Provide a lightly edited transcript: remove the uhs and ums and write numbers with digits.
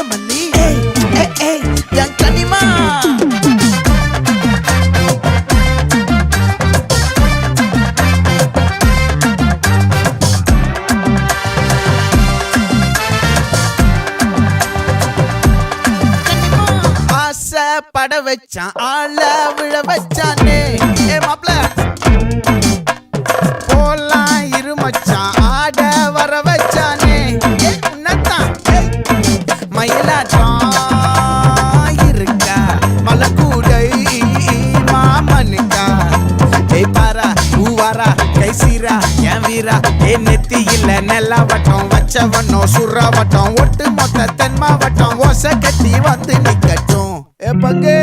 மல்லி என் கனிமா பட வச்சான் ஆள விழ வச்சானே மாப்ள போலாம் இருமச்சான் ஆட வர வச்சானே உன்னத்தான் மயிலாட்டம் இருக்கா மலக்கூடை மாமனுக்கா பாரா பூவாரா கைசீரா என் வீரா நெத்தி இல்ல நெல்லா வட்டம் வச்சவனோ சுறா வட்டம் ஒட்டு மொத்த தென் மாவட்டம் ஓசை கட்டி வந்து நிக்கட்டும் பங்கே